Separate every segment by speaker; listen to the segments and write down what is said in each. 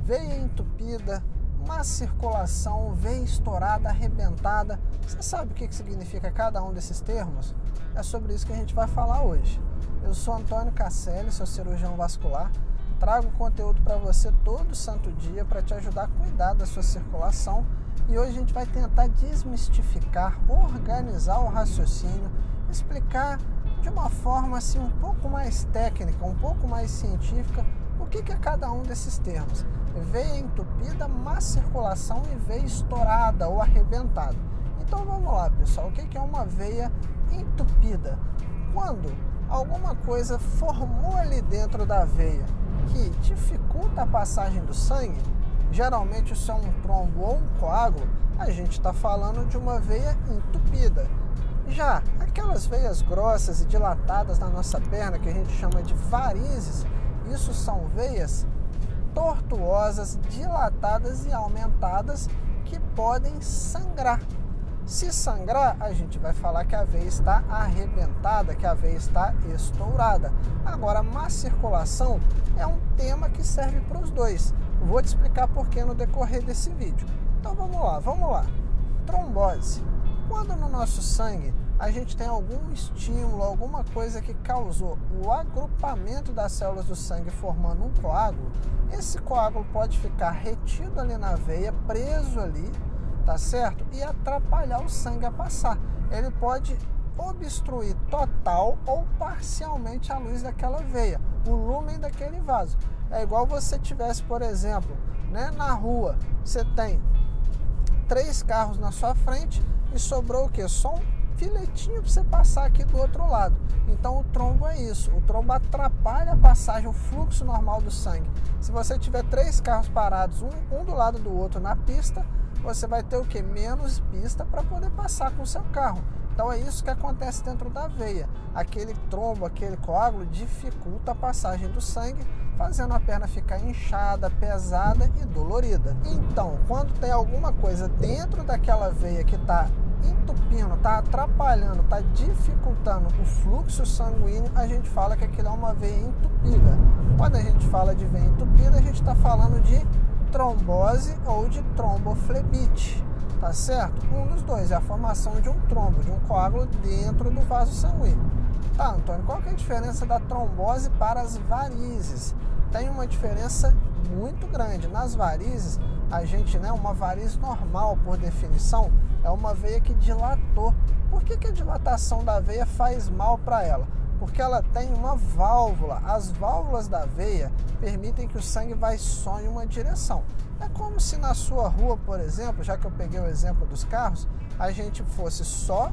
Speaker 1: veia entupida, má circulação, veia estourada, arrebentada. Você sabe o que significa cada um desses termos? É sobre isso que a gente vai falar hoje. Eu sou Antônio Casselli, sou cirurgião vascular. Trago conteúdo para você todo santo dia para te ajudar a cuidar da sua circulação. E hoje a gente vai tentar desmistificar, organizar o raciocínio, explicar de uma forma assim um pouco mais técnica, um pouco mais científica, o que é cada um desses termos. Veia entupida, má circulação e veia estourada ou arrebentada. Então vamos lá, pessoal, o que é uma veia entupida? Quando alguma coisa formou ali dentro da veia que dificulta a passagem do sangue, geralmente isso é um trombo ou um coágulo, a gente está falando de uma veia entupida. Já aquelas veias grossas e dilatadas na nossa perna, que a gente chama de varizes, isso são veias tortuosas, dilatadas e aumentadas que podem sangrar. Se sangrar, a gente vai falar que a veia está arrebentada, que a veia está estourada. Agora, má circulação é um tema que serve para os dois. Vou te explicar por que no decorrer desse vídeo. Então vamos lá. Trombose. Quando no nosso sangue a gente tem algum estímulo, alguma coisa que causou o agrupamento das células do sangue formando um coágulo, esse coágulo pode ficar retido ali na veia, preso ali, tá certo? E atrapalhar o sangue a passar. Ele pode obstruir total ou parcialmente a luz daquela veia, o lúmen daquele vaso. É igual você tivesse, por exemplo, na rua, você tem 3 carros na sua frente e sobrou o quê? Só um filetinho para você passar aqui do outro lado. Então o trombo é isso, o trombo atrapalha a passagem, o fluxo normal do sangue. Se você tiver 3 carros parados, um do lado do outro na pista, você vai ter o quê? Menos pista para poder passar com o seu carro. Então é isso que acontece dentro da veia. Aquele trombo, aquele coágulo dificulta a passagem do sangue, fazendo a perna ficar inchada, pesada e dolorida. Então, quando tem alguma coisa dentro daquela veia que está entupindo, está atrapalhando, está dificultando o fluxo sanguíneo, a gente fala que aquilo é uma veia entupida. Quando a gente fala de veia entupida, a gente está falando de trombose ou de tromboflebite, tá certo? Um dos dois é a formação de um trombo, de um coágulo dentro do vaso sanguíneo. Tá, Antônio, qual que é a diferença da trombose para as varizes? Tem uma diferença muito grande. Nas varizes, a gente, uma varize normal, por definição, é uma veia que dilatou. Por que a dilatação da veia faz mal para ela? Porque ela tem uma válvula. As válvulas da veia permitem que o sangue vá só em uma direção. É como se na sua rua, por exemplo, já que eu peguei o exemplo dos carros, a gente fosse só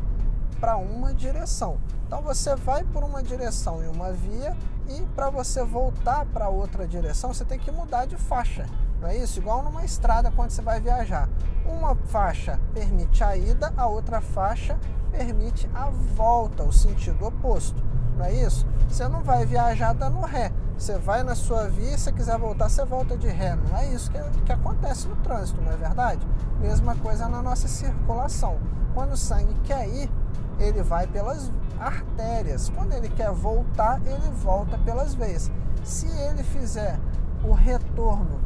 Speaker 1: para uma direção. Então você vai por uma direção em uma via e para você voltar para outra direção você tem que mudar de faixa, não é isso? Igual numa estrada quando você vai viajar. Uma faixa permite a ida, a outra faixa permite a volta, o sentido oposto, não é isso? Você não vai viajar dando ré, você vai na sua via e se quiser voltar você volta de ré, não é isso que acontece no trânsito, não é verdade? Mesma coisa na nossa circulação. Quando o sangue quer ir, ele vai pelas artérias. Quando ele quer voltar, ele volta pelas veias. Se ele fizer o retorno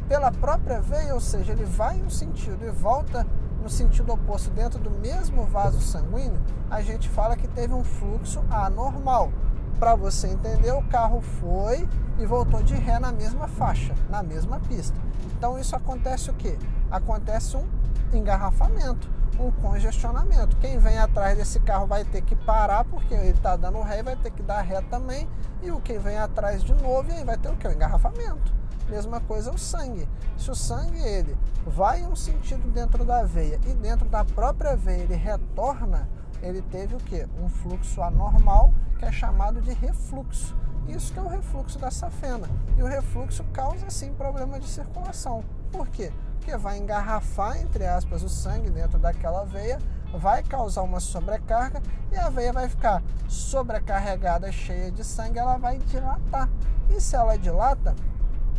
Speaker 1: pela própria veia, ou seja, ele vai em um sentido e volta no sentido oposto dentro do mesmo vaso sanguíneo, a gente fala que teve um fluxo anormal. Para você entender, o carro foi e voltou de ré na mesma faixa, na mesma pista. Então isso acontece o quê? Acontece um engarrafamento, um congestionamento. Quem vem atrás desse carro vai ter que parar porque ele está dando ré e vai ter que dar ré também. E quem vem atrás de novo, e aí vai ter o quê? O engarrafamento. Mesma coisa o sangue. Se o sangue ele vai em um sentido dentro da veia e dentro da própria veia ele retorna, ele teve o quê? Um fluxo anormal que é chamado de refluxo. Isso que é o refluxo da safena. E o refluxo causa sim problema de circulação. Por quê? Porque vai engarrafar, entre aspas, o sangue dentro daquela veia, vai causar uma sobrecarga e a veia vai ficar sobrecarregada, cheia de sangue, ela vai dilatar. E se ela dilata,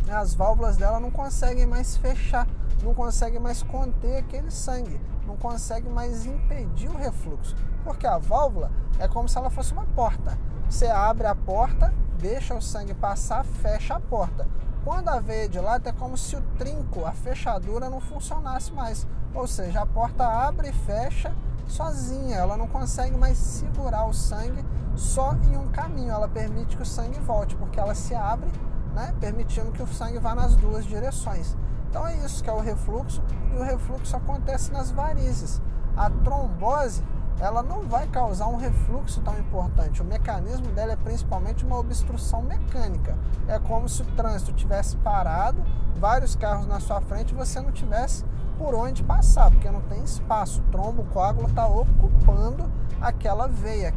Speaker 1: as válvulas dela não conseguem mais fechar, não conseguem mais conter aquele sangue, não conseguem mais impedir o refluxo, porque a válvula é como se ela fosse uma porta. Você abre a porta, deixa o sangue passar, fecha a porta. Quando a veia dilata, é como se o trinco, a fechadura, não funcionasse mais. Ou seja, a porta abre e fecha sozinha, ela não consegue mais segurar o sangue só em um caminho, ela permite que o sangue volte, porque ela se abre, né, permitindo que o sangue vá nas duas direções. Então é isso que é o refluxo, e o refluxo acontece nas varizes. A trombose, ela não vai causar um refluxo tão importante. O mecanismo dela é principalmente uma obstrução mecânica. É como se o trânsito tivesse parado, vários carros na sua frente e você não tivesse por onde passar, porque não tem espaço. O trombo, o coágulo está ocupando aquela veia,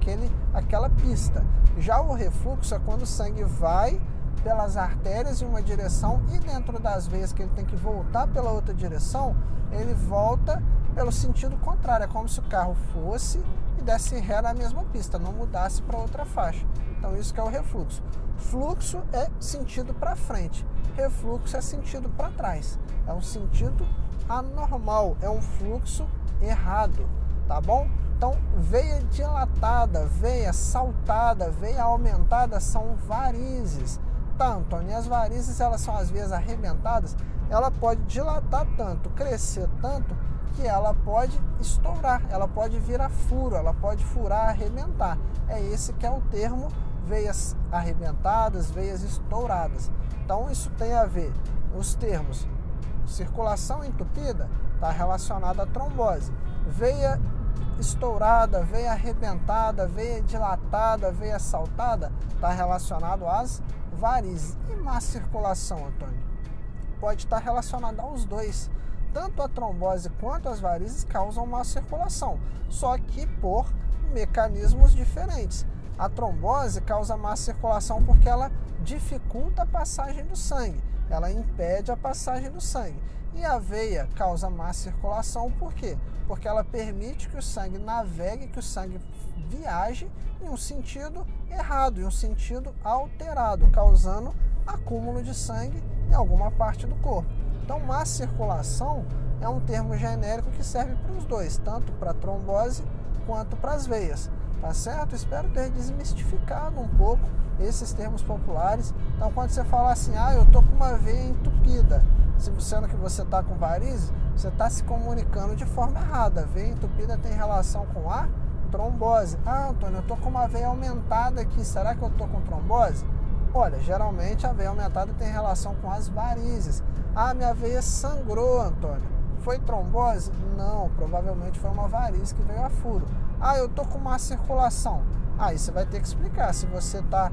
Speaker 1: aquela pista. Já o refluxo é quando o sangue vai pelas artérias em uma direção e dentro das veias que ele tem que voltar pela outra direção, ele volta pelo sentido contrário. É como se o carro fosse e desse ré na mesma pista, não mudasse para outra faixa. Então isso que é o refluxo. Fluxo é sentido para frente, refluxo é sentido para trás. É um sentido anormal, é um fluxo errado, tá bom? Então, veia dilatada, veia saltada, veia aumentada são varizes. Tá, Antônio, e as varizes, elas são as veias arrebentadas, ela pode dilatar tanto, crescer tanto, que ela pode estourar, ela pode virar furo, ela pode furar, arrebentar. É esse que é o termo veias arrebentadas, veias estouradas. Então, isso tem a ver, os termos circulação entupida está relacionado à trombose, veia estourada, veia arrebentada, veia dilatada, veia saltada está relacionado às varizes. E má circulação, Antônio? Pode estar relacionado aos dois. Tanto a trombose quanto as varizes causam má circulação, só que por mecanismos diferentes. A trombose causa má circulação porque ela dificulta a passagem do sangue, ela impede a passagem do sangue. E a veia causa má circulação por quê? Porque ela permite que o sangue navegue, que o sangue viaje em um sentido errado, em um sentido alterado, causando acúmulo de sangue em alguma parte do corpo. Então, má circulação é um termo genérico que serve para os dois, tanto para a trombose quanto para as veias. Tá certo? Espero ter desmistificado um pouco esses termos populares. Então, quando você fala assim, eu tô com uma veia entupida, sendo que você está com varizes, você está se comunicando de forma errada. A veia entupida tem relação com a trombose. Antônio, eu tô com uma veia aumentada aqui, será que eu tô com trombose? Olha, geralmente a veia aumentada tem relação com as varizes. Minha veia sangrou, Antônio. Foi trombose? Não, provavelmente foi uma varize que veio a furo. Eu tô com má circulação. Aí você vai ter que explicar se você está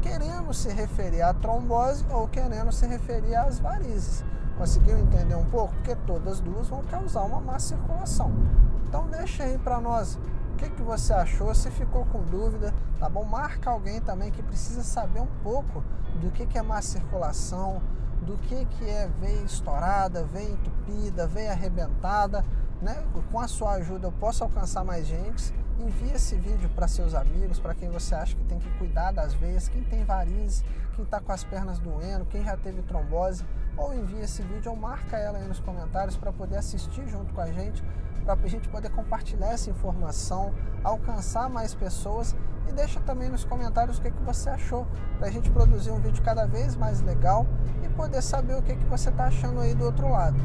Speaker 1: querendo se referir à trombose ou querendo se referir às varizes. Conseguiu entender um pouco? Porque todas duas vão causar uma má circulação. Então deixa aí para nós o que você achou, se ficou com dúvida, tá bom? Marca alguém também que precisa saber um pouco do que é má circulação, do que é veia estourada, veia entupida, veia arrebentada, né? Com a sua ajuda eu posso alcançar mais gente. Envie esse vídeo para seus amigos, para quem você acha que tem que cuidar das veias, quem tem varizes, quem está com as pernas doendo, quem já teve trombose, ou envie esse vídeo ou marca ela aí nos comentários para poder assistir junto com a gente, para a gente poder compartilhar essa informação, alcançar mais pessoas, e deixa também nos comentários o que você achou, para a gente produzir um vídeo cada vez mais legal e poder saber o que você está achando aí do outro lado.